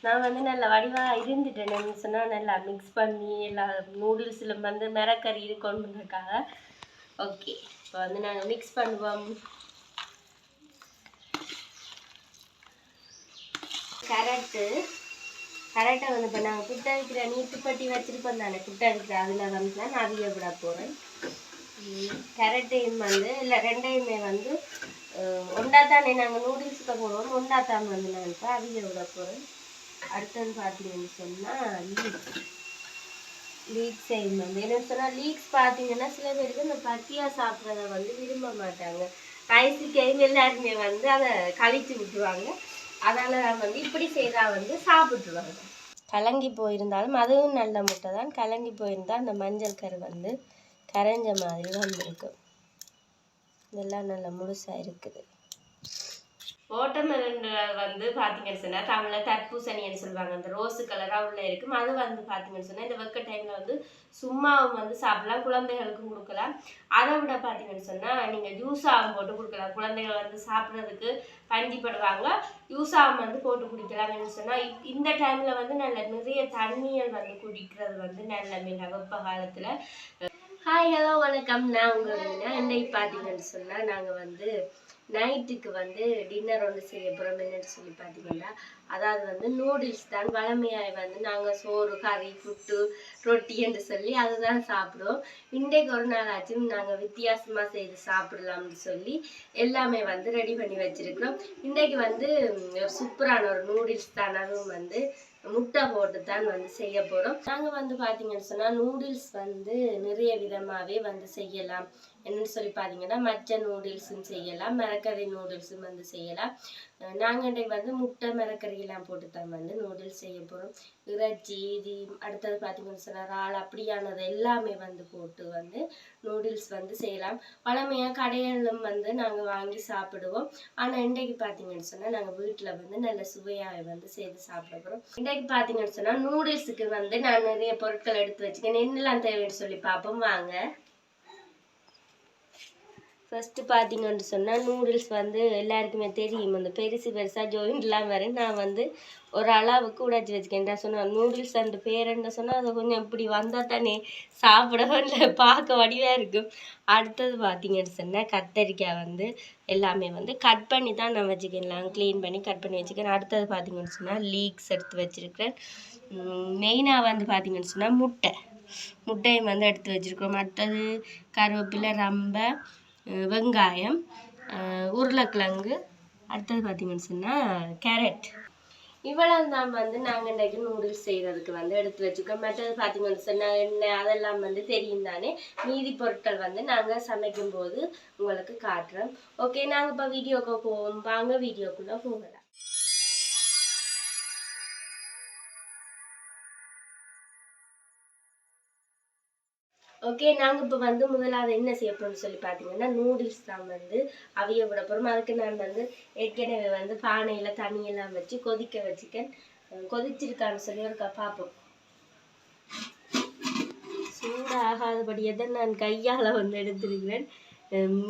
நான் வந்து நல்லா வடிவாக இருந்துட்டேன் சொன்னால் நல்லா மிக்ஸ் பண்ணி எல்லா நூடுல்ஸில் வந்து மிரக்கறி இருக்கணுன்றதுக்காக. ஓகே, இப்போ வந்து நாங்கள் மிக்ஸ் பண்ணுவோம். கரெக்டை வந்து இப்போ நாங்கள் புட்டை வைக்கிற நீட்டுப்பட்டி வச்சுருப்போம் தானே, புட்டை வைக்கிற அதில் வந்து நான் அவிய விட போகிறேன். கேரட்டையும் வந்து இல்லை ரெண்டையுமே வந்து ஒன்றாத்தானே நாங்கள் நூடுல்ஸுக்கு போடுவோம், ஒன்றாத்தான் வந்து நான் இப்போ அவிய விட போகிறேன். அடுத்தது பார்த்தீங்கன்னு சொன்னால் லீக்ஸ் செய்யும் வந்து என்னன்னு சொன்னால் லீக்ஸ் பார்த்தீங்கன்னா சில பேருக்கு இந்த பத்தியாக சாப்பிட்றத வந்து விரும்ப மாட்டாங்க. ரைஸுக்கையும் எல்லாருமே வந்து அதை கழித்து விட்டுருவாங்க. அதனால் வந்து இப்படி செய்தால் வந்து சாப்பிட்ருவாங்க. கலங்கி போயிருந்தாலும் அதுவும் நல்ல முட்டை தான். கலங்கி போயிருந்தால் அந்த மஞ்சள் கரு வந்து கரைஞ்ச மாதிரி வந்துருக்கு. இதெல்லாம் நல்லா முழுசாக இருக்குது. வாட்டர்மெலன் வந்து பார்த்தீங்கன்னு சொன்னால் தமிழில் தர்பூசணின்னு சொல்லுவாங்க. அந்த ரோஸு கலராக உள்ள இருக்கும். அது வந்து பார்த்தீங்கன்னு சொன்னால் இந்த வெக்க டைமில் வந்து சும்மாவும் வந்து சாப்பிடலாம், குழந்தைகளுக்கும் கொடுக்கலாம். அதை விட பார்த்தீங்கன்னு சொன்னால் நீங்கள் ஜூஸாகவும் போட்டு கொடுக்கலாம். குழந்தைகள் வந்து சாப்பிட்றதுக்கு பஞ்சிப்படுவாங்க, ஜூஸாகவும் வந்து போட்டு குடிக்கலாம்னு சொன்னால் இந்த டைமில் வந்து நல்ல நிறைய தண்ணிகள் வந்து குடிக்கிறது வந்து நல்ல மிக வெப்ப காலத்தில். ஹாய், ஹலோ, வணக்கம். நான் உங்கள் இன்னைக்கு பார்த்தீங்கன்னு சொன்னால் நாங்கள் வந்து நைட்டுக்கு வந்து டின்னர் ஒன்று செய்ய போகிறோம். என்னன்னு சொல்லி பார்த்தீங்கன்னா அதாவது வந்து நூடுல்ஸ் தான். வளமையாக வந்து நாங்கள் சோறு, கறி, புட்டு, ரொட்டி என்று சொல்லி அதுதான் சாப்பிடுவோம். இன்றைக்கு ஒரு நாள் ஆச்சும் நாங்கள் வித்தியாசமாக செய்து சாப்பிடலாம்னு சொல்லி எல்லாமே வந்து ரெடி பண்ணி வச்சுருக்கிறோம். இன்றைக்கு வந்து ஒரு சூப்பரான ஒரு நூடுல்ஸ் தான். அதுவும் வந்து முட்டை போட்டு தான் வந்து செய்ய போகிறோம். நாங்கள் வந்து பார்த்தீங்கன்னு சொன்னால் நூடுல்ஸ் வந்து நிறைய விதமாகவே வந்து செய்யலாம். என்னன்னு சொல்லி பார்த்தீங்கன்னா மச்ச நூடுல்ஸும் செய்யலாம், மிரக்கறி நூடுல்ஸும் வந்து செய்யலாம். நாங்கள் இன்றைக்கு வந்து முட்டை மிரக்கறியெல்லாம் போட்டு தான் வந்து நூடுல்ஸ் செய்ய போகிறோம். இறைச்சி இது அடுத்தது பார்த்தீங்கன்னு சொன்னால் இறால் அப்படியானது எல்லாமே வந்து போட்டு வந்து நூடுல்ஸ் வந்து செய்யலாம். பழமையாக கடைகளிலும் வந்து நாங்கள் வாங்கி சாப்பிடுவோம். ஆனால் இன்றைக்கு பார்த்தீங்கன்னு சொன்னால் நாங்கள் வீட்டில் வந்து நல்ல சுவையாக வந்து செய்து சாப்பிட போகிறோம். இன்றைக்கு பார்த்தீங்கன்னு சொன்னால் நூடுல்ஸுக்கு வந்து நான் நிறைய பொருட்கள் எடுத்து வச்சுக்கேன். என்னெல்லாம் தேவைன்னு சொல்லி பார்ப்போம் வாங்க. ஃபஸ்ட்டு பார்த்தீங்கன்னு சொன்னால் நூடுல்ஸ் வந்து எல்லாருக்குமே தெரியும், அந்த பெருசாக ஜாயிண்ட்லாம் வரும். நான் வந்து ஒரு அளவுக்கு உடைச்சி வச்சுக்கேன். சொன்னால் நூடுல்ஸ் அந்த பேர் என்ன சொன்னால் அதை கொஞ்சம் இப்படி வந்தால் தானே சாப்பிடவும் இல்லை பார்க்க வடிவாக இருக்கும். அடுத்தது பார்த்தீங்கன்னு சொன்னால் கத்தரிக்காய் வந்து எல்லாமே வந்து கட் பண்ணி தான் நான் வச்சுக்கலாம், க்ளீன் பண்ணி கட் பண்ணி வச்சுக்கிறேன். அடுத்தது பார்த்தீங்கன்னு சொன்னால் லீக்ஸ் எடுத்து வச்சுருக்கிறேன். மெயினாக வந்து பார்த்தீங்கன்னு சொன்னால் முட்டையும் வந்து எடுத்து வச்சுருக்கோம். அடுத்தது கருவேப்பிலை, ரம்பை, வெங்காயம், உருளைக்கிழங்கு, அடுத்தது பார்த்தீங்கன்னு சொன்னால் கேரட். இவ்வளவு தான் வந்து நாங்கள் இன்றைக்கு நூடுல்ஸ் செய்கிறதுக்கு வந்து எடுத்து வச்சுக்கோம். மற்றது பார்த்தீங்கன்னு சொன்னால் எண்ணெய் அதெல்லாம் வந்து தெரியும் தானே. மீதி பொருட்கள் வந்து நாங்கள் சமைக்கும் போது உங்களுக்கு காட்டுறோம். ஓகே, நாங்கள் இப்போ வீடியோக்கு போவோம். வாங்க வீடியோக்குள்ளே போகலாம். ஓகே, நாங்கள் இப்போ வந்து முதலாவது என்ன செய்ய போகிறோம்னு சொல்லி பார்த்தீங்கன்னா நூடுல்ஸ் தான் வந்து அவிய விட போகிறோம். அதுக்கு நான் வந்து ஏற்கனவே வந்து பானையில் தண்ணியெல்லாம் வச்சு கொதிக்க வச்சுக்கேன். கொதிச்சிருக்கான்னு சொல்லி ஒரு பார்ப்போம். சூடாகாதபடி எதை நான் கையால் வந்து எடுத்துருக்கிறேன்.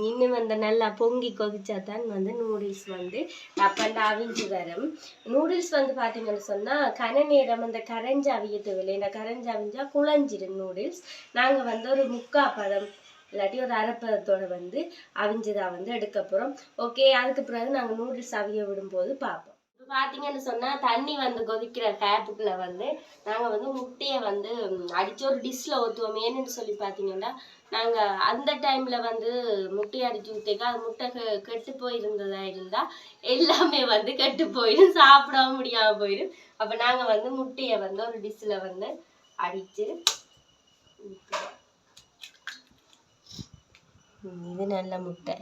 இன்னும் அந்த நல்லா பொங்கி கொதிச்சா தான் வந்து நூடுல்ஸ் வந்து அப்பண்ட அவிஞ்சு வரும். நூடுல்ஸ் வந்து பார்த்தீங்கன்னு சொன்னால் கன நேரம் அந்த கரைஞ்சி அவிய தேவையில்லை. இந்த கரைஞ்சி அவிஞ்சா குழஞ்சிடும் நூடுல்ஸ். நாங்கள் வந்து ஒரு 3/4 பதம் இல்லாட்டி ஒரு அரைப்பதத்தோடு வந்து அவிஞ்சுதான் வந்து எடுக்க போகிறோம். ஓகே, அதுக்கு பிறகு நாங்கள் நூடுல்ஸ் அவிய விடும்போது பார்ப்போம். பார்த்தீங்கன்னு சொன்னால் தண்ணி வந்து கொதிக்கிற டேப்புக்குள்ள வந்து நாங்கள் வந்து முட்டையை வந்து அடித்து ஒரு டிஷ்ஷில் ஊற்றுவோம். ஏன்னு சொல்லி பார்த்தீங்கன்னா நாங்கள் அந்த டைமில் வந்து முட்டையை அடித்து ஊற்றிக்க அது முட்டை கெட்டு போயிருந்ததா இருந்தால் எல்லாமே வந்து கெட்டு போயிடும், சாப்பிட முடியாமல் போயிடும். அப்போ நாங்கள் வந்து முட்டையை வந்து ஒரு டிஷ்ஷில் வந்து அடித்து ஊற்றுவோம். இது நல்ல முட்டை.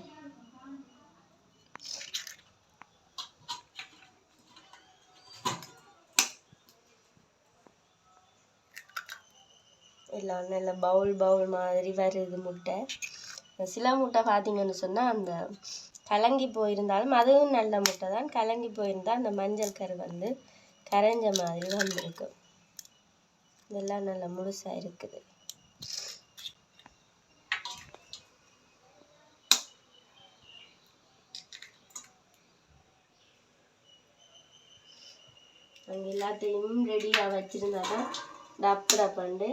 எல்லாம் நல்ல பவுல் மாதிரி வருது முட்டை. சில முட்டை பார்த்தீங்கன்னு சொன்னால் அந்த கலங்கி போயிருந்தாலும் அதுவும் நல்ல முட்டை தான். கலங்கி போயிருந்தால் அந்த மஞ்சள் கரு வந்து கரைஞ்ச மாதிரி வந்துருக்கு. இதெல்லாம் நல்ல முழுசாக இருக்குது. நாங்கள் எல்லாத்தையும் ரெடியாக வச்சுருந்தா தான் டப்பு டப்புண்டு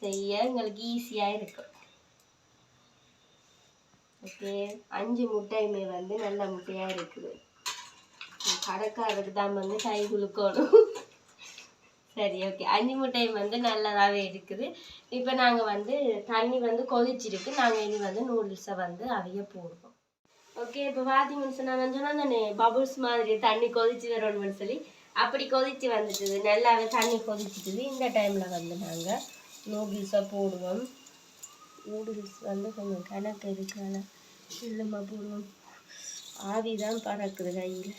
செய்ய எங்களுக்கு ஈஸியாக இருக்கும். ஓகே, 5 முட்டையுமே வந்து நல்ல முட்டையாக இருக்குது. கடைக்காரருக்கு தான் வந்து கை குலுக்கணும். சரி, ஓகே, 5 முட்டையும் வந்து நல்லதாகவே இருக்குது. இப்போ நாங்கள் வந்து தண்ணி வந்து கொதிச்சிருக்கு. நாங்கள் இனி வந்து நூடுல்ஸை வந்து அவைய போடுவோம். ஓகே, இப்போ பார்த்தீங்கன்னு சொன்னால் நான் சொன்னால் தானே பபுள்ஸ் மாதிரி தண்ணி கொதிச்சு வரணும்னு சொல்லி, அப்படி கொதிச்சு வந்துட்டுது. நல்லாவே தண்ணி கொதிச்சிட்டுது. இந்த டைமில் வந்து நாங்கள் நூடுல்ஸை போடுவோம். நூடுல்ஸ் வந்து கொஞ்சம் கணக்கு இருக்கால இல்லைம்மா போடுவோம். ஆவி தான் பறக்குது கையில்.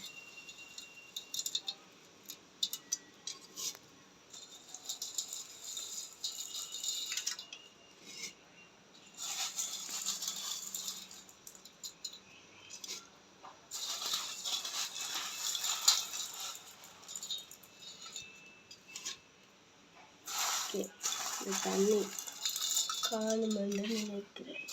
தண்ணி காணுமென்று நினைக்கிறேன்.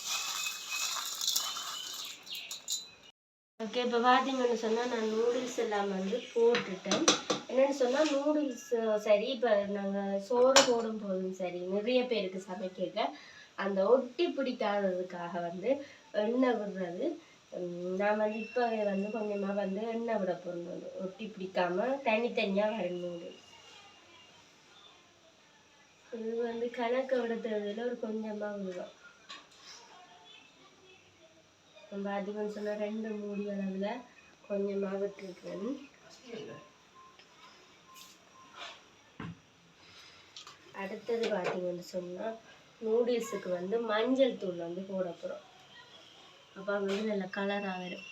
ஓகே, இப்போ பார்த்தீங்கன்னு சொன்னால் நான் நூடுல்ஸ் எல்லாம் வந்து போட்டுட்டேன். என்னென்னு சொன்னால் நூடுல்ஸ் சரி, இப்போ நாங்கள் சோறு போடும் போதும் சரி, நிறைய பேருக்கு சமைக்க அந்த ஒட்டி பிடிக்காததுக்காக வந்து எண்ணெய் விடுறது. நான் வந்து இப்போ வந்து கொஞ்சமாக வந்து எண்ணெய் விட போடணும், ஒட்டி பிடிக்காமல் தனித்தனியாக வரும் நூடுல்ஸ். இது வந்து கணக்கை விட தேவையில்லை, ஒரு கொஞ்சமாக விடுவோம். நம்ம அதிகம் சொன்னால் 2 மூடி அளவில் கொஞ்சமாக விட்டுருக்கேன். அடுத்தது பார்த்தீங்கன்னு சொன்னால் நூடுல்ஸுக்கு வந்து மஞ்சள் தூள் வந்து போட போகிறோம். அப்போ வந்து நல்ல கலராக வரும்.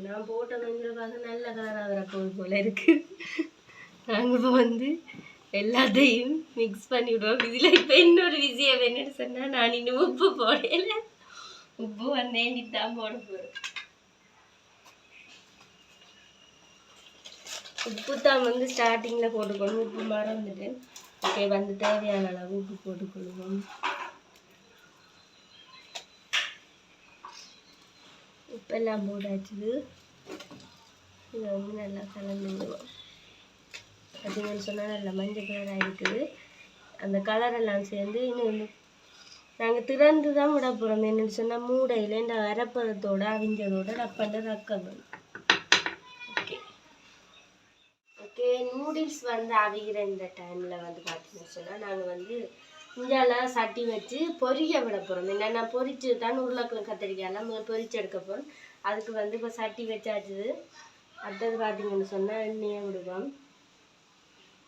நான் போட்ட மஞ்சள் பார்க்க நல்ல கலராக வரப்போகுது போல இருக்கு. நாங்கள் இப்போ வந்து எல்லாத்தையும் மிக்ஸ் பண்ணி விடுவோம். இதில் இப்போ இன்னொரு விஷயம் என்னன்னு சொன்னால், நான் இன்னும் உப்பு போடல. உப்பு வந்து தான் போட போகிறேன். உப்பு தான் வந்து ஸ்டார்டிங்கில் போட்டுக்கணும். உப்பு மறந்துட்டு. ஓகே, வந்து தேவையான அளவு உப்பு போட்டுக்கொள்வோம். உப்பெல்லாம் போட்டாச்சு. இதை வந்து நல்லா கலந்து விடுவோம். பார்த்தீங்கன்னு சொன்னால் நல்லா மஞ்சள் கலராக இருக்குது. அந்த கலரெல்லாம் சேர்ந்து இன்னும் நாங்கள் திறந்து தான் விட போகிறோம். என்னென்னு சொன்னால் மூடையில் இந்த அரைப்பதத்தோட அவிஞ்சதோட ரப்பண்ட ரக்கணும். ஓகே ஓகே, நூடுல்ஸ் வந்து அவிகிற இந்த டைமில் வந்து பார்த்தீங்கன்னு சொன்னால் நாங்கள் வந்து இஞ்சால சட்டி வச்சு பொரிய விட போகிறோம். என்னென்னா பொரிச்சு தான் உருளைக்கிழங்கு கத்திரிக்காயெல்லாம் பொரிச்சு எடுக்க போகிறோம். அதுக்கு வந்து இப்போ சட்டி வச்சாச்சு. அடுத்தது பார்த்தீங்கன்னு சொன்னால் எண்ணெயை விடுவோம்.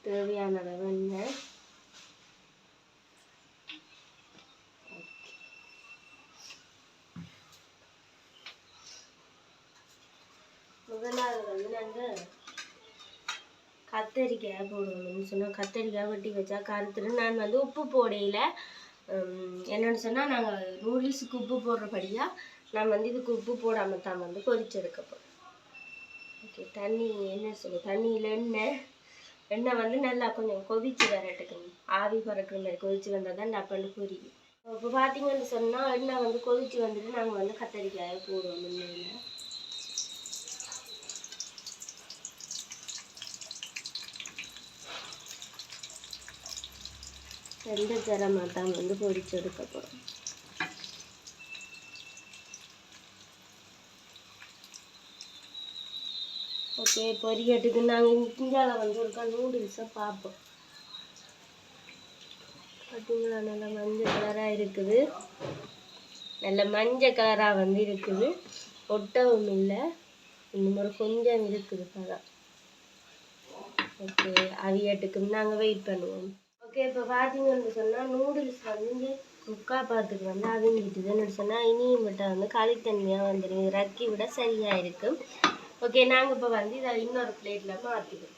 தேவையான அளவு எண்ணெய். முதலாவது வந்து நாங்கள் கத்தரிக்காய் போடுவோம்னு சொன்னால், கத்தரிக்காய் வெட்டி வச்சா கருத்துரு. நான் வந்து உப்பு போடையில் என்னென்னு சொன்னால் நாங்கள் நூடுல்ஸுக்கு உப்பு போடுறபடியாக நான் வந்து இதுக்கு உப்பு போடாமல் தான் வந்து பொரிச்செடுக்க போகிறேன். ஓகே, தண்ணி என்ன சொல்லு, தண்ணியில் எண்ணெய் வந்து நல்லா கொஞ்சம் கொதிச்சு வரட்டுக்கு, ஆவி பறக்கிற மாதிரி கொதிச்சு வந்தால் தான் டப்பன்னு பொரியும். இப்போ பார்த்தீங்கன்னு சொன்னால் எண்ணெய் வந்து கொதிச்சு வந்துட்டு நாங்கள் வந்து கத்தரிக்காயை போடுவோம். முன்னையில் ரெண்டு தரமாக தான் வந்து பொரிச்சு எடுக்க போகிறோம். ஓகே, பொரியட்டுக்கு நாங்கள் இந்தியாவில் வந்து ஒருக்கா நூடுல்ஸை பார்ப்போம். பார்த்தீங்களா, நல்ல மஞ்சள் கலராக இருக்குது. நல்ல மஞ்சள் கலராக வந்து இருக்குது. ஒட்டவும் இல்லை, இன்னும் ஒரு கொஞ்சம் இருக்குது பதம். ஓகே, அவியட்டுக்கு நாங்கள் வெயிட் பண்ணுவோம். ஓகே, இப்போ பார்த்தீங்கன்னு சொன்னால் நூடுல்ஸ் வந்து முக்காப்பாத்துக்கு வந்து அவிஞ்சிட்டுதுன்னு சொன்னால் இனியும் மட்டும் வந்து களித்தன்மையாக வந்துடும். ரக்கி விட சரியாக இருக்கும். ஓகே, நாங்கள் இப்போ வந்து இதை இன்னொரு பிளேட்டில் மாற்றிடுவோம்.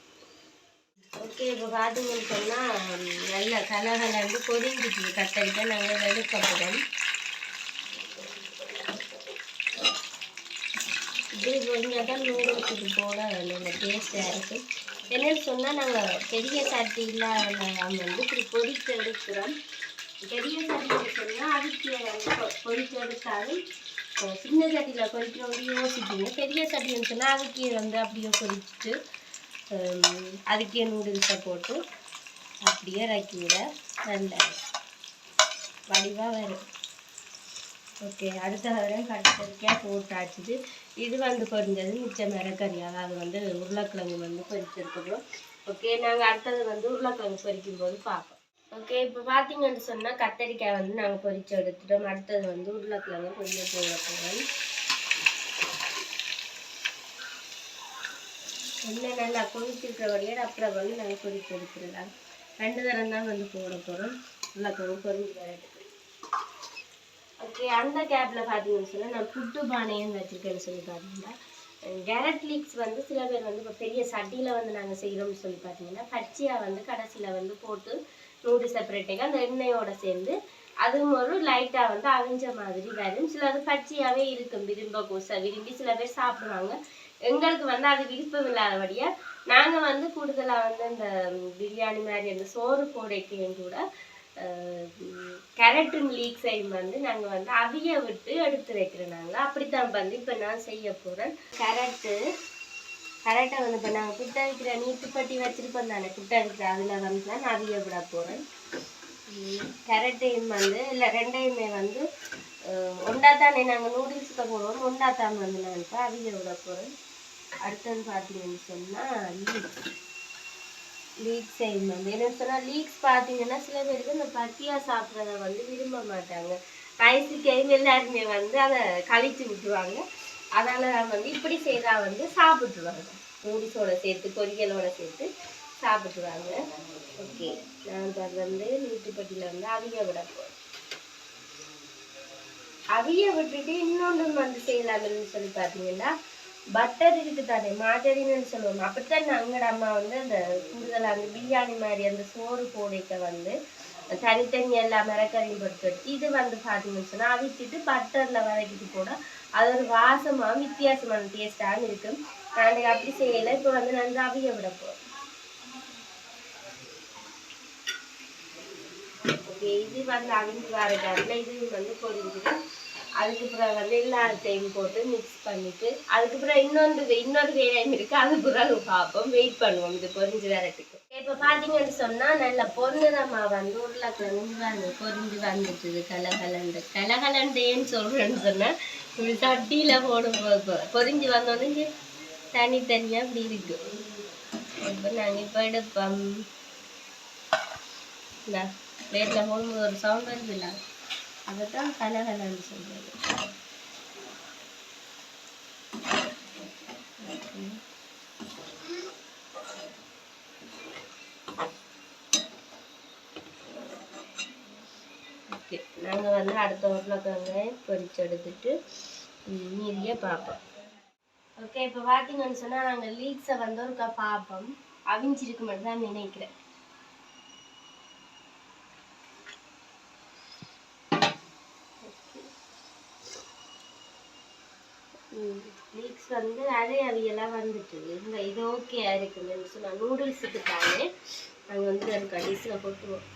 ஓகே, இப்போ பார்த்தீங்கன்னு சொன்னால் நல்ல கலகலந்து பொரிஞ்சிட்டு கத்தரிக்காய் நாங்கள் எடுக்க போகிறோம். இது பொரிஞ்சால் தான் நூடுல்ஸுக்கு போட நல்ல டேஸ்ட்டாக இருக்கும். என்னென்னு சொன்னால் நாங்கள் பெரிய சட்டி இல்லாமல் வந்து இப்படி பொரித்து எடுக்கிறோம். பெரிய சட்டின்னு சொன்னால் அதுக்கு வந்து பொரித்து எடுத்தாலும் சின்ன சட்டியில் பொரிக்கிறவங்க யோசிப்பீங்க. பெரிய சட்டின்னு சொன்னால் அதுக்கே வந்து அப்படியே பொரிச்சிட்டு அதுக்கே நூடுல்ஸை போட்டு அப்படியே இறக்கி விட நல்ல வடிவாக வரும். ஓகே, அடுத்த வரை கட்டரிக்காய் போட்டாச்சுது. இது வந்து பொரிஞ்சது மிச்சம் மிரக்கறியாக, அது வந்து உருளைக்கிழங்கு வந்து பொரிச்சிருக்கிறோம். ஓகே, நாங்கள் அடுத்தது வந்து உருளைக்கிழங்கு பொரிக்கும் போது பார்ப்போம். ஓகே, இப்போ பார்த்தீங்கன்னு சொன்னால் கத்தரிக்காய் வந்து நாங்கள் பொரிச்சு எடுத்துட்டோம். அடுத்தது வந்து உருளைக்கிழங்கு பொரிய போகிறோம். என்ன நல்லா பொரிச்சிருக்கிறபடியே அப்புறம் வந்து நாங்கள் பொரிச்சு எடுத்துடலாம். 2 தரம் தான் வந்து போட போகிறோம் உருளைக்கிழங்கு பொரிஞ்சு வரதுக்கு. ஓகே, அந்த கேப்பில் பார்த்தீங்கன்னு சொன்னால் நான் புட்டு பானையும் வச்சுருக்கேன்னு சொல்லி பார்த்தீங்கன்னா, கேரட் லீக்ஸ் வந்து சில பேர் வந்து இப்போ பெரிய சட்டியில் வந்து நாங்கள் செய்கிறோம்னு சொல்லி பார்த்தீங்கன்னா பச்சையாக வந்து கடைசியில் வந்து போட்டு நூடுல்ஸ் செப்பரேட்டாக அந்த எண்ணெயோட சேர்ந்து அதுவும் ஒரு லைட்டாக வந்து அவிஞ்ச மாதிரி வரும். சில அது பச்சையாகவே இருக்கும். விரும்பி சில பேர் சாப்பிடுவாங்க. எங்களுக்கு வந்து அது விருப்பம் இல்லாதபடியாக நாங்கள் வந்து கூடுதலாக வந்து அந்த பிரியாணி மாதிரி அந்த சோறு போடைக்கையும் கூட கேரட்டும் லீக்ஸையும் வந்து நாங்கள் வந்து அவிய விட்டு எடுத்து வைக்கிறோம். நாங்கள் அப்படித்தான் வந்து இப்போ நான் செய்ய போகிறேன். கரெக்டை வந்து இப்போ நாங்கள் புட்டை வைக்கிற நீட்டுப்பட்டி வச்சுருப்போம் தானே, புட்டை வைக்கிற அதில் வந்து தான் நான் அவிய விட போகிறேன். கேரட்டையும் வந்து இல்லை ரெண்டையுமே வந்து ஒன்றா தானே நாங்கள் நூடுல்ஸுக்கு போடுவோம், ஒன்றா தான் வந்து நான் இப்போ அவிய விட போகிறேன். அடுத்தது பார்த்தீங்கன்னு சொன்னால் லீக்ஸ் செய்யும் வந்து என்னன்னு சொன்னால் லீக்ஸ் பார்த்தீங்கன்னா சில பேருக்கு இந்த பத்தியாக சாப்பிட்றத வந்து விரும்ப மாட்டாங்க. ரைஸுக்கையும் எல்லாருமே வந்து அதை கழித்து விட்டுருவாங்க. அதனால் வந்து இப்படி செய்தால் வந்து சாப்பிட்டுருவாங்க. நூடுல்ஸோட சேர்த்து பொரியலோட சேர்த்து சாப்பிட்டுருவாங்க. ஓகே, நான் இப்போ வந்து நீட்டுப்பட்டியில் வந்து அவிய விட போகிறேன். அவிய விட்டுட்டு இன்னொன்று வந்து செய்யலாம்னு சொல்லி பார்த்தீங்கன்னா பட்டர் இருக்கு தானே, மாஜரின்னு சொல்லுவோம். அப்படித்தான் எங்களோட அம்மா வந்து அந்த கூடுதலாக அந்த பிரியாணி மாதிரி அந்த சோறு போடைக்க வந்து தனித்தனி எல்லாம் மிரக்கறியும் பொறுத்து இது வந்து பார்த்தீங்கன்னு சொன்னால் அவிச்சிட்டு பட்டரில் வதக்கிட்டு போட அது ஒரு வாசமாக வித்தியாசமான டேஸ்டாகவும் இருக்கும். நான் அப்படி செய்யலை. இப்போ வந்து நான் அவிய விட போகிறேன். ஓகே, இது வந்து அவிஞ்சு வர டைமில் இது வந்து பொரிஞ்சுது. அதுக்கப்புறம் வந்து எல்லாத்தையும் போட்டு மிக்ஸ் பண்ணிட்டு அதுக்கப்புறம் இன்னொரு வேலையும் இருக்கு. அது பிறகு பார்ப்போம், வெயிட் பண்ணுவோம் இது பொரிஞ்சு வரட்டுக்கு. இப்போ பார்த்தீங்கன்னு சொன்னால் நல்ல பொன்னிறமா வந்து உருளைக்கிழங்கு பொரிஞ்சு வந்துட்டுது. கலகலண்டேன்னு சொல்றேன்னு சொன்னால் இப்படி சட்டியில் போடும்போது பொரிஞ்சு வந்தோடனே தனித்தனியாக அப்படி இருக்கு. இப்போ நாங்கள் இப்போ எடுப்போம். இந்த பிளேட்டில் போடும்போது ஒரு சவுண்ட் வருது இல்லை, அதுதான் கலகலன்னு சொல்றது. ஓகே, நாங்கள் வந்து அடுத்த உருளைக்கிழங்கை பொரிச்சு எடுத்துட்டு மீதியை பார்ப்போம். ஓகே, இப்போ பார்த்தீங்கன்னு சொன்னால் நாங்கள் லீக்ஸை வந்து ஒரு பார்ப்போம். அவிஞ்சிருக்கு மட்டும் தான் நினைக்கிறேன். லீக்ஸ் வந்து அவையெல்லாம் வந்துட்டுது. இந்த இது ஓகேயா இருக்குதுன்னு சொன்னால் நூடுல்ஸுக்கு தானே நாங்கள் வந்து அது கடைசியில் போட்டுவோம்.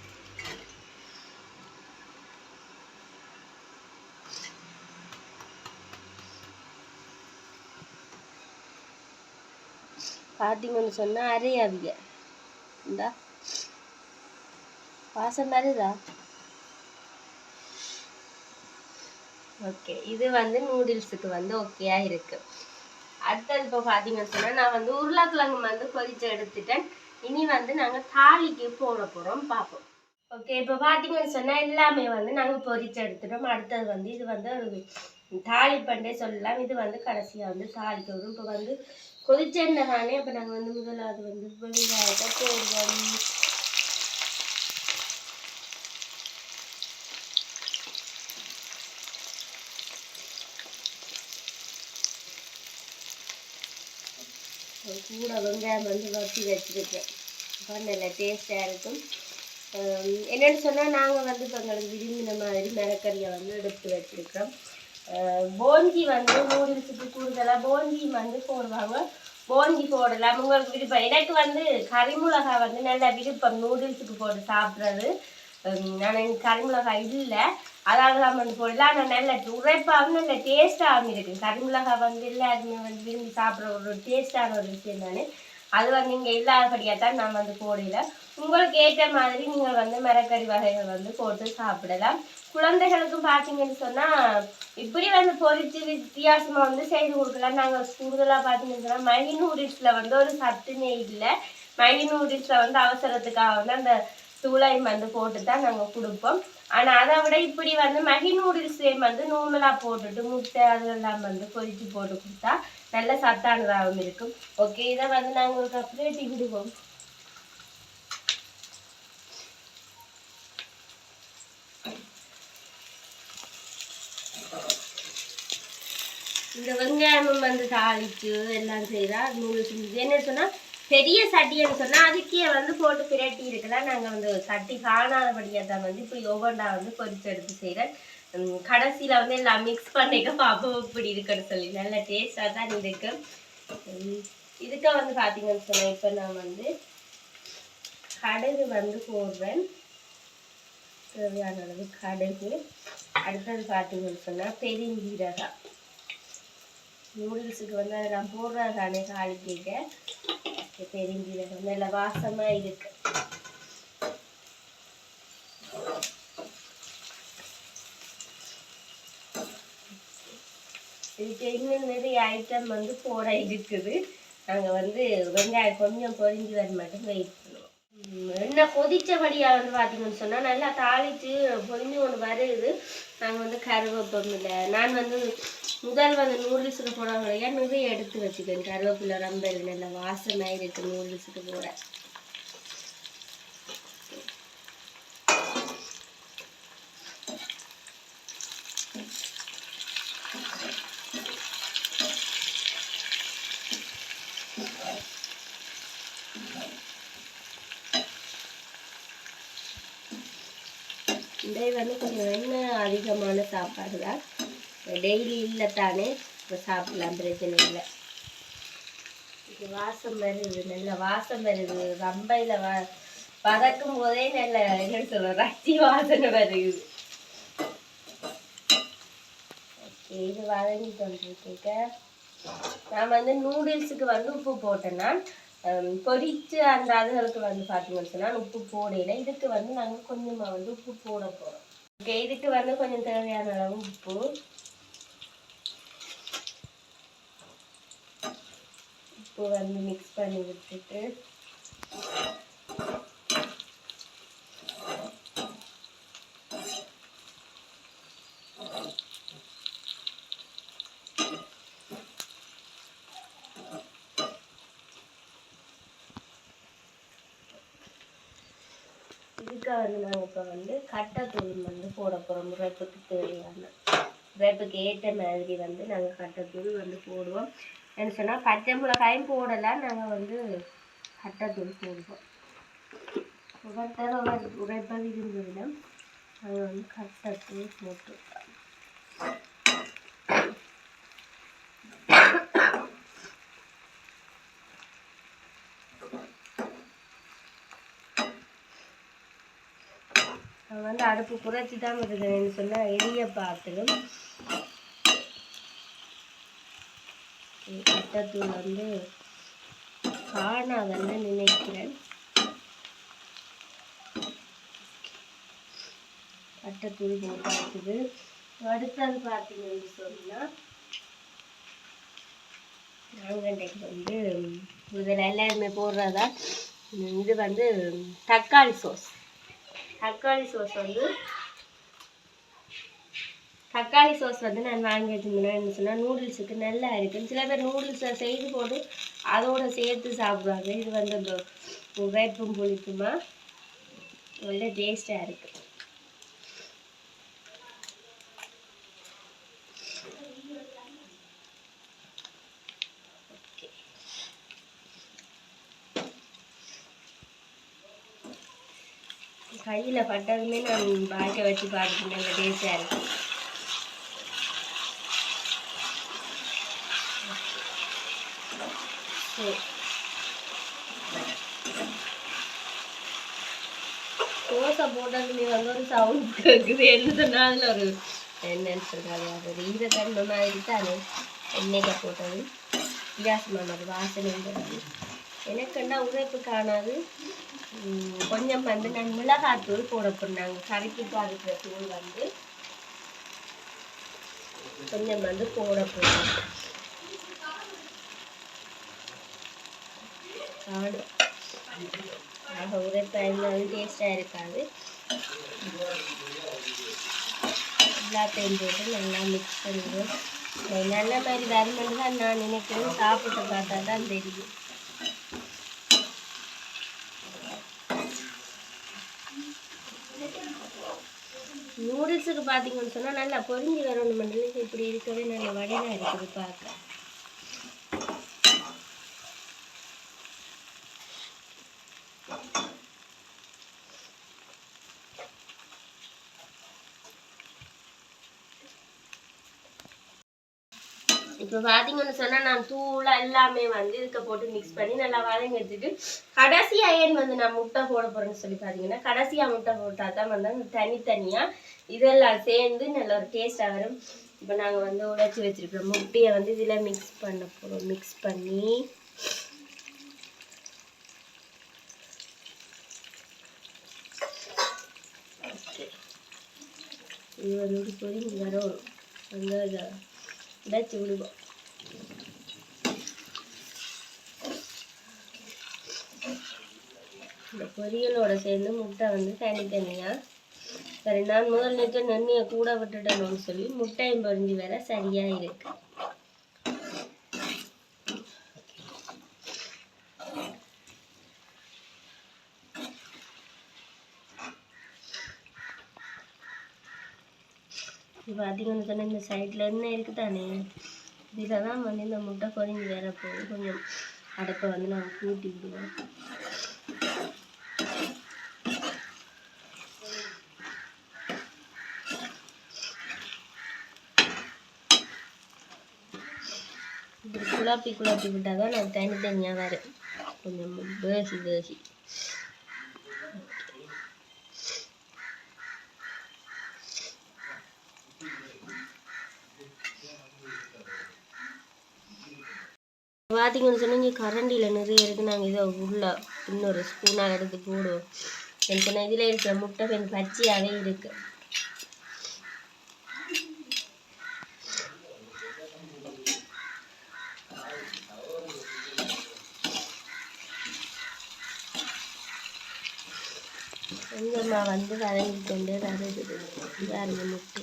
பார்த்தீங்கன்னு சொன்னால் அவிய இந்தா வாசம் வருதா? ஓகே, இது வந்து நூடுல்ஸுக்கு வந்து ஓகேயா இருக்கு. அடுத்தது இப்போ பார்த்தீங்கன்னு சொன்னால் நான் வந்து உருளைக்கிழங்கு வந்து பொரிச்சு எடுத்துட்டேன். இனி வந்து நாங்கள் தாளிக்கு போட போகிறோம், பார்ப்போம். ஓகே, இப்போ பார்த்தீங்கன்னு சொன்னால் எல்லாமே வந்து நாங்கள் பொரிச்சு எடுத்துட்டோம். அடுத்தது வந்து இது வந்து ஒரு தாளிப்பண்டே சொல்லலாம். இது வந்து கடைசியாக வந்து தாளிக்க வரும். இப்போ வந்து கொதிச்செண்ணெய் தானே. அப்போ நாங்கள் வந்து முதலாவது வந்து வெங்காயத்தை போடுவோம். கூட வெங்காயம் வந்து வச்சு வச்சுருக்கேன். இப்போ நல்ல டேஸ்டாக இருக்கும். என்னென்னு சொன்னால் நாங்கள் வந்து இப்போ எங்களுக்கு விரும்பின மாதிரி மிரக்கறியை வந்து எடுத்து வச்சுருக்கோம். போஞ்சி வந்து நூடுல்ஸுக்கு கூடுதலாக போஞ்சி வந்து போடுவாங்க. போஞ்சி போடலாம், உங்களுக்கு விருப்பம். எனக்கு வந்து கறிமிளகா வந்து நல்ல விருப்பம் நூடுல்ஸுக்கு போட்டு சாப்பிட்றது. ஆனால் எனக்கு கறிமிளகாய் இல்லை. அதாவது தான் வந்து போடலாம். ஆனால் நல்ல உரைப்பாகவும் நல்ல டேஸ்டாகவும் இருக்குது. கறிமிளகாய் வந்து எல்லாருமே வந்து விரும்பி சாப்பிட்ற ஒரு டேஸ்டான ஒரு விஷயம் தானே. அது வந்து இங்கே இல்லாதபடியாக தான் நான் வந்து போடல. உங்களுக்கு ஏற்ற மாதிரி நீங்கள் வந்து மரக்கறி வகைகள் வந்து போட்டு சாப்பிடலாம். குழந்தைகளுக்கும் பார்த்தீங்கன்னு சொன்னால் இப்படி வந்து பொரிச்சு வித்தியாசமாக வந்து செய்து கொடுக்கலாம். நாங்கள் கூடுதலாக பார்த்தீங்கன்னு சொன்னால் மைனி நூடுல்ஸில் வந்து ஒரு சத்துனே இல்லை. மைனி நூடுல்ஸில் வந்து அவசரத்துக்காக வந்து அந்த தூளையும் வந்து போட்டு தான் நாங்கள் கொடுப்போம். ஆனால் அதை விட இப்படி வந்து மைனி நூடுல்ஸ்லேயும் வந்து நூமலாக போட்டுட்டு முட்டை அதெல்லாம் வந்து பொரிச்சு போட்டு கொடுத்தா நல்ல சத்தானதாகவும் இருக்கும். ஓகே, இதை வந்து நாங்கள் ஒரு கப்லேட்டி விடுவோம். இந்த வெங்காயமும் வந்து தாளிச்சு எல்லாம் செய்கிறா நூடுல்ஸ். என்ன சொன்னால் பெரிய சட்டின்னு சொன்னால் அதுக்கே வந்து போட்டு பிரட்டி இருக்கலாம். நாங்கள் வந்து சட்டி காணாதபடியாக தான் வந்து இப்படி ஒவ்வொன்றா வந்து பொரிச்சு எடுத்து செய்கிறேன். கடைசியில் வந்து எல்லாம் மிக்ஸ் பண்ணிக்க பார்ப்போம் இப்படி இருக்குன்னு சொல்லி நல்ல டேஸ்டாக தான் இருக்கு. இதுக்கு வந்து பார்த்தீங்கன்னு சொன்னால் இப்போ நான் வந்து கடுகு வந்து போடுறேன். தேவையான அளவு கடுகு. அடுத்தது பார்த்தீங்கன்னு சொன்னால் பெருஞ்சீரகம். நூடுல்ஸுக்கு வந்து அதை நான் போடுறதானே தாளிக்க பெருஞ்சீரகம் நல்ல வாசமாக இருக்கு. இதுக்கு இன்னும் நிறைய ஐட்டம் வந்து போட இருக்குது. நாங்கள் வந்து வெங்காயம் கொஞ்சம் பொரிஞ்சு வர மட்டும் வெயிட் பண்ணுவோம். எண்ணெய் கொதிச்சபடியாக வந்து பார்த்தீங்கன்னு சொன்னால் நல்லா தாளித்து பொரிஞ்சு கொண்டு வருது. நாங்கள் வந்து கருவேப்பம் இல்லை. நான் வந்து முதல் வந்து நூடுல்ஸுக்கு போடுறவங்களையா நிறைய எடுத்து வச்சுக்கேன். கருவேப்பிலை ரொம்ப நல்ல வாசமாக இருக்குது நூடுல்ஸுக்கு போட. இதை வந்து கொஞ்சம் எண்ணெய் அதிகமான சாப்பாடு தான். டெய்லி இல்லை தானே, இப்போ சாப்பிடலாம், பிரச்சனை இல்லை. இது வாசம் வருது, நல்ல வாசம் வருது. ரம்பையில் வதக்கும் போதே நல்ல என்ன சொல்ல ரச்சி வாசனை வருது. ஓகே, இது வதங்கிட்டு வந்துருக்க. நான் வந்து நூடுல்ஸுக்கு வந்து உப்பு போட்டேன்னா பொரிச்சு அந்த அதுகளுக்கு வந்து பார்த்தீங்கன்னு சொன்னால் உப்பு போடையில. இதுக்கு வந்து நாங்கள் கொஞ்சமாக வந்து உப்பு போட போகிறோம். ஓகே, இதுக்கு வந்து கொஞ்சம் தேவையான அளவு உப்பு. உப்பு வந்து மிக்ஸ் பண்ணி விட்டுட்டு இதுக்கு வந்து நாங்கள் இப்போ வந்து கட்டைத்தூள் வந்து போட போகிறோம். உரைப்புக்கு தேவையான உரைப்புக்கு ஏற்ற மாதிரி வந்து நாங்கள் கட்டைத்தூள் வந்து போடுவோம். என்ன சொன்னால் பச்சை மிளகாயும் போடலாம், நாங்கள் வந்து கட்டைத்தூள் போடுவோம். ஒவ்வொருத்தர ஒவ்வொரு உரைப்பாக இருந்ததுன்னா நாங்கள் வந்து கட்டைத்தூள் போட்டுருக்கோம். வந்து அடுப்பு குறைச்சி தான் இருக்குதுன்னு சொன்னால் எரிய பார்த்துடும். கட்டைத்தூள் வந்து காணாதன்னு நினைக்கிறேன். கட்டைத்தூள் போட்டு அடுத்தது பார்த்தீங்கன்னு சொன்னால் நாங்கள் வந்து இதில் எல்லாருமே போடுறதா இது வந்து தக்காளி சோஸ். தக்காளி சோஸ் வந்து நான் வாங்கி வச்சுருந்தேன் சொன்னால் நூடுல்ஸுக்கு நல்லா இருக்குது. சில பேர் நூடுல்ஸை செய்து போட்டு அதோடு சேர்த்து சாப்பிடுவாங்க. இது வந்து இந்த உரைப்பும் புளிப்புமா நல்ல டேஸ்டாக இருக்குது. கையில் பட்டதுமே நான் பாய்க்க வச்சு பார்த்துட்டு நல்ல டேஸ்டாக இருக்குது. தோசை போட்டதுலேயே வந்து ஒரு சவுண்ட் கேட்குது. என்ன சொன்னால் அதில் ஒரு என்னன்னு சொல்கிறாங்க ஒரு ஈரத்தன்மை மாதிரி தானே எண்ணெய்க்கு போட்டது வித்தியாசமான ஒரு வாசனைங்கிறது. எனக்குன்னா உரைப்பு காணாது. கொஞ்சம் வந்து நான் மிளகாத்தூள் போட போனாங்க. கறிக்கு இருக்கிற தூள் வந்து கொஞ்சம் வந்து போட போகிறோம். உரைப்பாயிருந்தாலும் டேஸ்டாக இருக்காது. எல்லாத்தையும் போட்டு நல்லா மிக்ஸ் பண்ணிடுவோம். நல்ல மாதிரி வருமென்று தான் நான் நினைக்கிறேன். சாப்பிட்டு பார்த்தா தான் தெரியும். நூடுல்ஸுக்கு பார்த்தீங்கன்னு சொன்னால் நல்லா பொரிஞ்சு வரணும். மண்டலுக்கு இப்படி இருக்கவே நல்ல வடையாக இருக்குது பார்க்க. இப்போ பார்த்தீங்கன்னு சொன்னால் நான் தூளாக எல்லாமே வந்து இதுக்கு போட்டு மிக்ஸ் பண்ணி நல்லா வதங்கி எடுத்துட்டு கடைசியாக ஏன் வந்து நான் முட்டை போட போகிறேன்னு சொல்லி பார்த்தீங்கன்னா கடைசியாக முட்டை போட்டால் தான் வந்து அந்த தனித்தனியாக இதெல்லாம் சேர்ந்து நல்ல ஒரு டேஸ்ட்டாக வரும். இப்போ நாங்கள் வந்து உடைச்சி வச்சுருக்கோம் முட்டையை வந்து இதில் மிக்ஸ் பண்ண போகிறோம். மிக்ஸ் பண்ணி இது வந்து பொரிஞ்சு வரும். வந்து உடைச்சி விடுவோம். இந்த பொரியலோட சேர்ந்து முட்டை வந்து தனித்தனியாக சரி. நான் முதல் நேற்று நெண்ணியை கூட விட்டுட்டேன்னு சொல்லி முட்டையும் பொரிஞ்சு வேற சரியாக இருக்கு. இப்போ பார்த்தீங்கன்னு சொன்னால் இந்த சைடில் என்ன இருக்குது தானே இதில் தான் வந்து இந்த முட்டை பொரிஞ்சு வேற போகும். கொஞ்சம் அடுப்பை வந்து நாங்கள் கூட்டி விடுவோம். இப்படி குழப்பி விட்டால் தான் நான் தனித்தனியாக வரும். கொஞ்சம் பேசி பார்த்தீங்கன்னு சொன்னால் இங்கே கரண்டியில் நிறைய இருக்குது. நாங்கள் இதை உள்ள இன்னொரு ஸ்பூனாக எடுத்து போடுவோம். எனக்கு சொன்னால் இதில் இருக்கிற முட்டை கொஞ்சம் பச்சையாகவே இருக்குது. கொஞ்சமாக வந்து வதங்கி கொண்டே வருது. பாருங்க முட்டை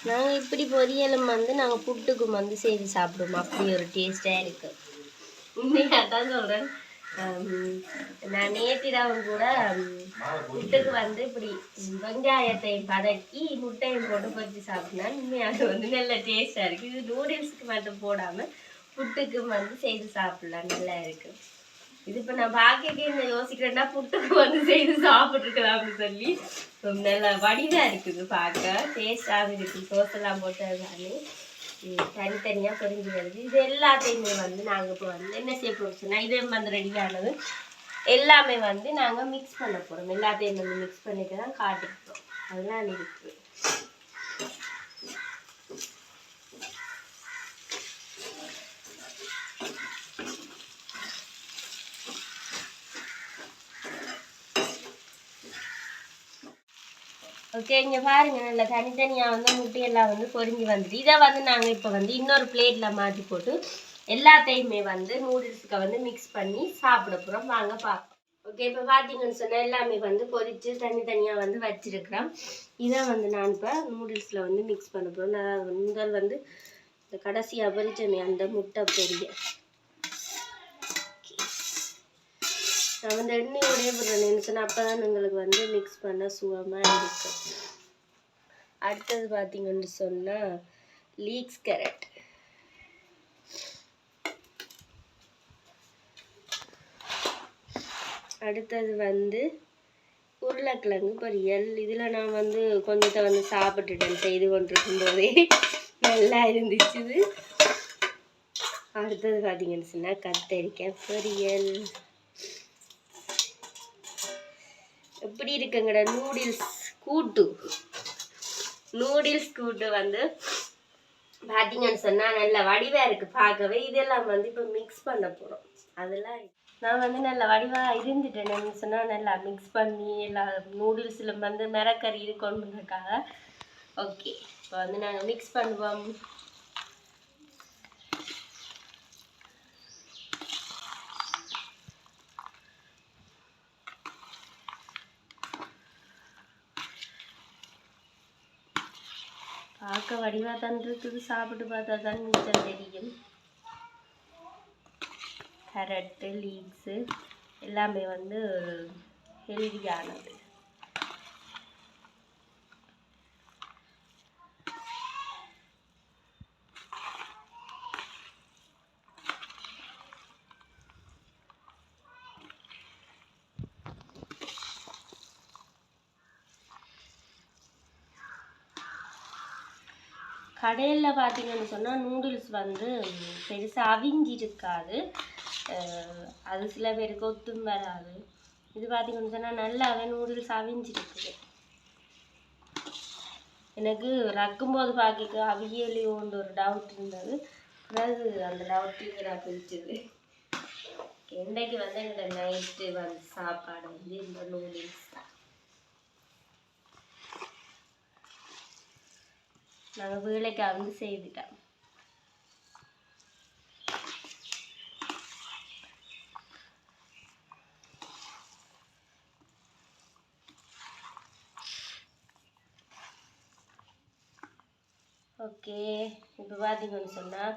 நாங்கள் இப்படி பொரியலும் வந்து நாங்கள் புட்டுக்கும் வந்து செய்து சாப்பிடுவோம். அப்படி ஒரு டேஸ்டாக இருக்குது. உண்மையாக தான் சொல்கிறேன். நான் நேற்றிடாவும் கூட புட்டுக்கு வந்து இப்படி வெங்காயத்தை வதக்கி முட்டையும் போட்டு பொரிச்சு சாப்பிட்டா உண்மையாக வந்து நல்ல டேஸ்டாக இருக்குது. இது நூடுல்ஸுக்கு மட்டும் போடாமல் புட்டுக்கும் வந்து செய்து சாப்பிடலாம். நல்லா இருக்குது. இது இப்போ நான் பார்க்கவே இந்த யோசிக்கிறேன்னா புட்டுக்கு வந்து செய்து சாப்பிட்ருக்கலாம்னு சொல்லி நல்ல வடிவாக இருக்குது. பார்க்க டேஸ்டாகவும் இருக்குது. சோசெல்லாம் போட்டதுனாலே தனித்தனியாக பொரிஞ்சு வருது. இது எல்லாத்தையுமே வந்து நாங்கள் இப்போ வந்து என்ன செய்ய போகிறோம் சொன்னால் இதே வந்து ரெடியானது எல்லாமே வந்து நாங்கள் மிக்ஸ் பண்ண போகிறோம். எல்லாத்தையும் வந்து மிக்ஸ் பண்ணிட்டு தான் காட்டிக்கிறோம். அதெல்லாம் இருக்குது. ஓகே, இங்கே பாருங்கள் நல்லா தனித்தனியாக வந்து முட்டையெல்லாம் வந்து பொரிஞ்சு வந்துட்டு இதை வந்து நாங்கள் இப்போ வந்து இன்னொரு பிளேட்டில் மாற்றி போட்டு எல்லாத்தையுமே வந்து நூடுல்ஸுக்கு வந்து மிக்ஸ் பண்ணி சாப்பிட போகிறோம். வாங்க பார்ப்போம். ஓகே, இப்போ பார்த்தீங்கன்னு சொன்னால் எல்லாமே வந்து பொரித்து தனித்தனியாக வந்து வச்சுருக்கிறேன். இதை வந்து நான் இப்போ நூடுல்ஸில் வந்து மிக்ஸ் பண்ண போகிறோம். நான் முதல் வந்து இந்த கடைசியாக பொரிச்சமே அந்த முட்டை பொரிய நான் வந்து எண்ணெயோடய போடுறேன்னு சொன்னால் அப்போ தான் உங்களுக்கு வந்து மிக்ஸ் பண்ண சுகமாக இருக்கும். அடுத்தது பார்த்தீங்கன்னு சொன்னால் லீக்ஸ் கேரட், அடுத்தது வந்து உருளைக்கிழங்கு பொரியல். இதில் நான் வந்து கொஞ்சத்தை வந்து சாப்பிட்டுட்டேன் செய்து கொண்டிருக்கும் போதே நல்லா இருந்துச்சு. அடுத்தது பார்த்தீங்கன்னு சொன்னால் கத்தரிக்காய் பொரியல். எப்படி இருக்குங்கடா நூடுல்ஸ் கூட்டு வந்து பார்த்தீங்கன்னு சொன்னால் நல்ல வடிவாக இருக்குது பார்க்கவே. இதெல்லாம் வந்து இப்போ மிக்ஸ் பண்ண போகிறோம். அதெல்லாம் நான் வந்து நல்ல வடிவாக இருந்துட்டேன்னு சொன்னால் நல்லா மிக்ஸ் பண்ணி எல்லா நூடுல்ஸில் வந்து மிரக்கறி இருக்கணுன்றதுக்காக. ஓகே, இப்போ வந்து நாங்கள் மிக்ஸ் பண்ணுவோம். பார்க்க வடிவாக தான் இருக்குது, சாப்பிட்டு பார்த்தா தான் மிச்சம் தெரியும். கேரட்டு லீக்ஸு எல்லாமே வந்து ஹெல்தியானது. கடையில் பார்த்தீங்கன்னு சொன்னால் நூடுல்ஸ் வந்து பெருசாக அவிஞ்சிருக்காது, அது சில பேருக்கு ஒத்தும் வராது. இது பார்த்தீங்கன்னு சொன்னால் நல்லாவே நூடுல்ஸ் அவிஞ்சிருக்குது. எனக்கு ரக்கும்போது பார்க்க அவியலையோன்ற ஒரு டவுட் இருந்தது, பிறகு அந்த டவுட்டு நான் பிடிச்சது. இன்றைக்கு வந்து இந்த நைட்டு வந்து சாப்பாடு வந்து இந்த நூடுல்ஸ் தான். நாங்கள் வேலைக்கு வந்து செய்துட்டோம். ஓகே, இப்போ பார்த்தீங்கன்னு சொன்னால்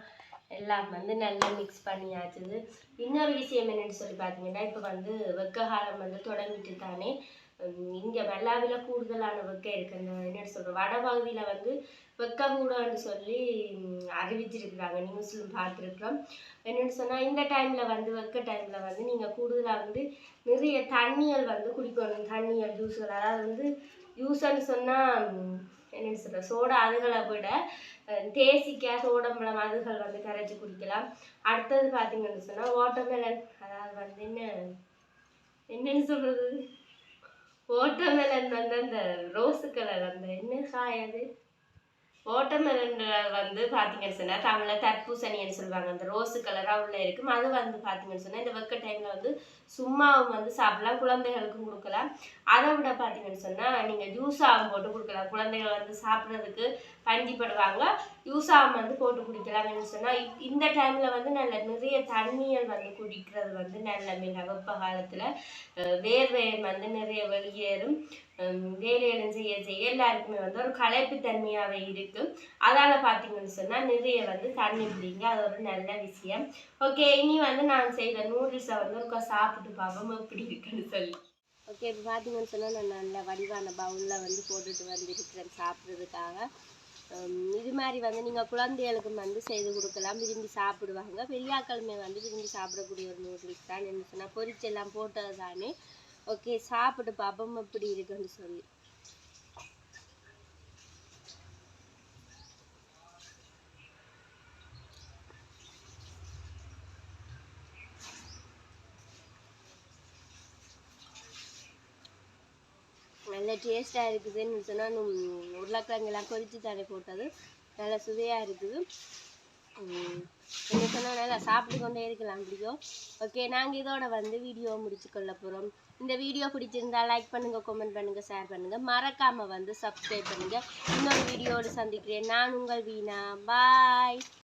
எல்லாம் வந்து நல்லா மிக்ஸ் பண்ணியாச்சுது. இன்னொரு விஷயம் என்னென்னு சொல்லி பார்த்தீங்கன்னா, இப்போ வந்து வெக்க காலம் வந்து தொடங்கிட்டு தானே. இங்கே வெள்ளாவில் கூடுதலான வெக்க இருக்குது. அந்த என்னென்னு சொல்கிறோம், வடபகுதியில் வந்து வெக்க கூடன்னு சொல்லி அறிவிச்சிருக்கிறாங்க, நியூஸ்லும் பார்த்துருக்குறோம். என்னென்னு சொன்னால் இந்த டைமில் வந்து வெக்க டைமில் வந்து நீங்கள் கூடுதலாக வந்து நிறைய தண்ணிகள் வந்து குடிக்கணும். தண்ணிகள் ஜூஸுகள், அதாவது வந்து ஜூஸ்ன்னு சொன்னால் என்னென்னு சொல்கிறேன், சோடா அதுகளை விட தேசிக்காய் சோடம்பழம் அதுகள் வந்து கரைச்சி குடிக்கலாம். அடுத்தது பார்த்தீங்கன்னு சொன்னால் வாட்டர்மெலன், அதாவது வந்து என்னென்னு சொல்கிறது, வாட்டர்மெலன் வந்து அந்த ரோஸு கலர் அந்த என்ன காய் அது, வாட்டர்மெலன் வந்து பார்த்தீங்கன்னு சொன்னால் தமிழில் தர்பூசணின்னு சொல்லுவாங்க. அந்த ரோஸு கலராக உள்ள இருக்கும். அது வந்து பார்த்தீங்கன்னு சொன்னால் இந்த வெக்க டைமில் வந்து சும்மாவும் வந்து சாப்பிடலாம், குழந்தைகளுக்கும் கொடுக்கலாம். அதை விட பார்த்தீங்கன்னு சொன்னால் நீங்கள் ஜூஸாகவும் போட்டு கொடுக்கலாம். குழந்தைகள் வந்து சாப்பிட்றதுக்கு பஞ்சிப்படுவாங்க, ஜூஸாகவும் வந்து போட்டு குடிக்கலாம்னு சொன்னால் இந்த டைமில் வந்து நிறைய தண்ணிகள் வந்து குடிக்கிறது வந்து நல்ல மிக வெப்ப காலத்தில் வேர்வை வந்து நிறைய வெளியேறும். வேலையிலும் செய்ய எல்லாருக்குமே வந்து ஒரு களைப்பு தன்மையாகவே இருக்குது. அதால் பார்த்தீங்கன்னு சொன்னால் நிறைய வந்து தண்ணி குடிங்க, அது ஒரு நல்ல விஷயம். ஓகே, இனி வந்து நான் செய்த நூடுல்ஸை வந்து ஒரு சாப்பிட்டு பார்ப்போம் எப்படி இருக்குன்னு சொல்லி. ஓகே, இப்போ பார்த்தீங்கன்னு சொன்னால் நான் நல்ல வடிவான பவுலில் வந்து போட்டுட்டு வந்துருக்கிறேன் சாப்பிட்றதுக்காக. இது மாதிரி வந்து நீங்கள் குழந்தைகளுக்கு வந்து செய்து கொடுக்கலாம், விரும்பி சாப்பிடுவாங்க. பெரியாக்களுமே வந்து விரும்பி சாப்பிடக்கூடிய ஒரு நூடுல்ஸ் தான். என்ன சொன்னால் பொரிச்செல்லாம் போட்டது தானே. ஓகே, சாப்பிட்டு பார்ப்போம் எப்படி இருக்குன்னு சொல்லி. நல்ல டேஸ்ட்டாக இருக்குதுன்னு சொன்னால் உருளைக்கிழங்கெல்லாம் பொரிச்சு தானே போட்டது, நல்ல சுவையாக இருக்குது. என்ன சொன்னால் நல்லா சாப்பிட்டு கொண்டே இருக்கலாம் பிடிக்கும். ஓகே, நாங்கள் இதோட வந்து வீடியோ முடிச்சு கொள்ள போகிறோம். இந்த வீடியோ பிடிச்சிருந்தா லைக் பண்ணுங்கள், கமெண்ட் பண்ணுங்கள், ஷேர் பண்ணுங்கள், மறக்காமல் வந்து சப்ஸ்கிரைப் பண்ணுங்கள். இன்னொரு வீடியோடு சந்திக்கிறேன். நான் உங்கள் வீணா. பாய்.